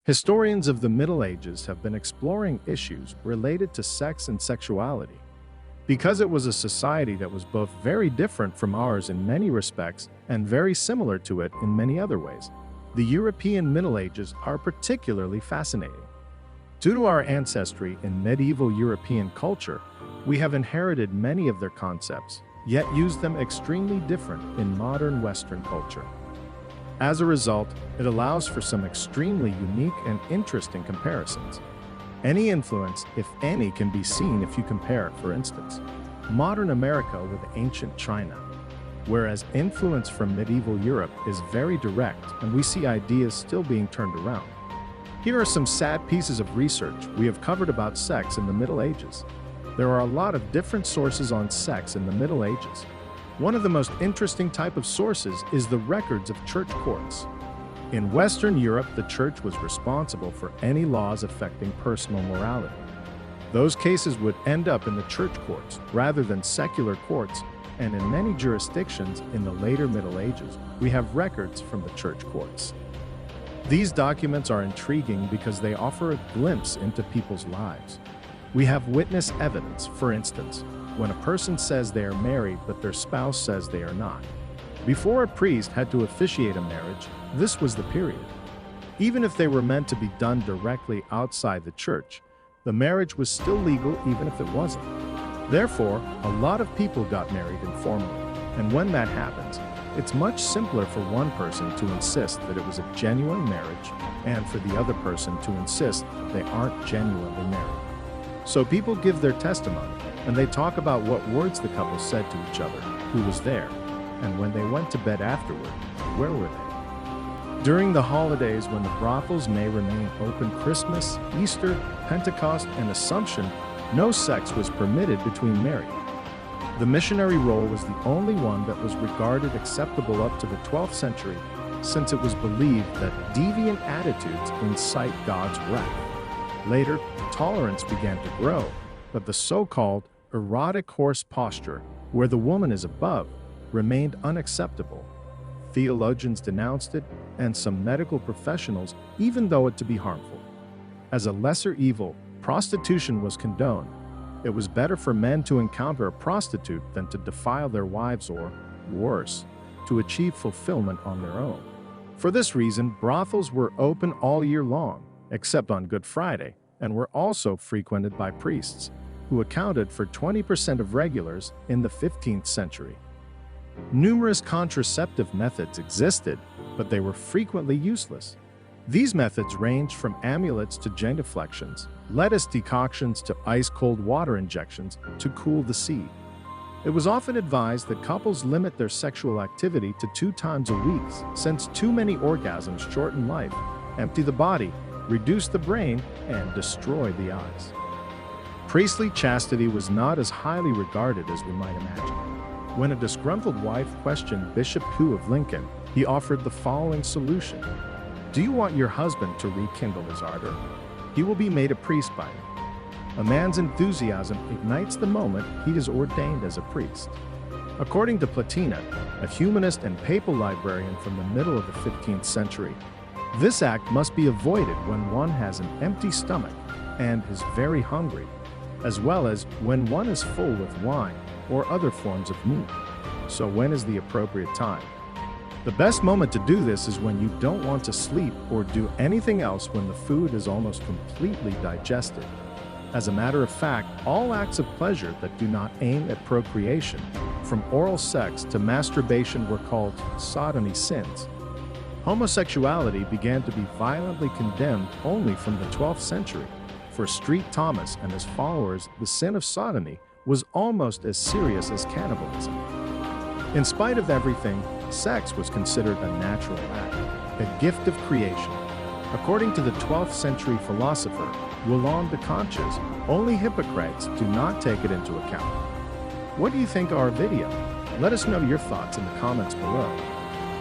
Historians of the Middle Ages have been exploring issues related to sex and sexuality. Because it was a society that was both very different from ours in many respects and very similar to it in many other ways, the European Middle Ages are particularly fascinating. Due to our ancestry in medieval European culture, we have inherited many of their concepts, yet use them extremely different in modern Western culture. As a result, it allows for some extremely unique and interesting comparisons. Any influence, if any, can be seen if you compare, for instance, modern America with ancient China, whereas influence from medieval Europe is very direct and we see ideas still being turned around. Here are some sad pieces of research we have covered about sex in the Middle Ages. There are a lot of different sources on sex in the Middle Ages. One of the most interesting type of sources is the records of church courts. In Western Europe, the church was responsible for any laws affecting personal morality. Those cases would end up in the church courts rather than secular courts, and in many jurisdictions in the later Middle Ages, we have records from the church courts. These documents are intriguing because they offer a glimpse into people's lives. We have witness evidence, for instance, when a person says they are married but their spouse says they are not. Before a priest had to officiate a marriage, this was the period. Even if they were meant to be done directly outside the church, the marriage was still legal even if it wasn't. Therefore, a lot of people got married informally, and when that happens, it's much simpler for one person to insist that it was a genuine marriage and for the other person to insist they aren't genuinely married. So people give their testimony, and they talk about what words the couple said to each other, who was there, and when they went to bed afterward, where were they? During the holidays when the brothels may remain open Christmas, Easter, Pentecost, and Assumption, no sex was permitted between married. The missionary role was the only one that was regarded acceptable up to the 12th century, since it was believed that deviant attitudes incite God's wrath. Later, tolerance began to grow, but the so-called erotic horse posture, where the woman is above, remained unacceptable. Theologians denounced it, and some medical professionals even thought it to be harmful. As a lesser evil, prostitution was condoned. It was better for men to encounter a prostitute than to defile their wives or, worse, to achieve fulfillment on their own. For this reason, brothels were open all year long, except on Good Friday, and were also frequented by priests, who accounted for 20% of regulars in the 15th century. Numerous contraceptive methods existed, but they were frequently useless. These methods ranged from amulets to genuflections, lettuce decoctions to ice-cold water injections to cool the seed. It was often advised that couples limit their sexual activity to 2 times a week, since too many orgasms shorten life, empty the body, reduce the brain, and destroy the eyes. Priestly chastity was not as highly regarded as we might imagine. When a disgruntled wife questioned Bishop Hugh of Lincoln, he offered the following solution. Do you want your husband to rekindle his ardor? He will be made a priest by me. A man's enthusiasm ignites the moment he is ordained as a priest. According to Platina, a humanist and papal librarian from the middle of the 15th century, this act must be avoided when one has an empty stomach and is very hungry, as well as when one is full with wine or other forms of meat. So when is the appropriate time? The best moment to do this is when you don't want to sleep or do anything else when the food is almost completely digested. As a matter of fact, all acts of pleasure that do not aim at procreation, from oral sex to masturbation, were called sodomy sins. Homosexuality began to be violently condemned only from the 12th century. For St. Thomas and his followers, the sin of sodomy was almost as serious as cannibalism. In spite of everything, sex was considered a natural act, a gift of creation. According to the 12th century philosopher Roland de Conches, only hypocrites do not take it into account. What do you think of our video? Let us know your thoughts in the comments below.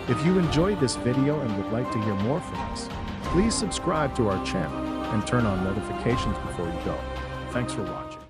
If you enjoyed this video and would like to hear more from us, please subscribe to our channel and turn on notifications before you go. Thanks for watching.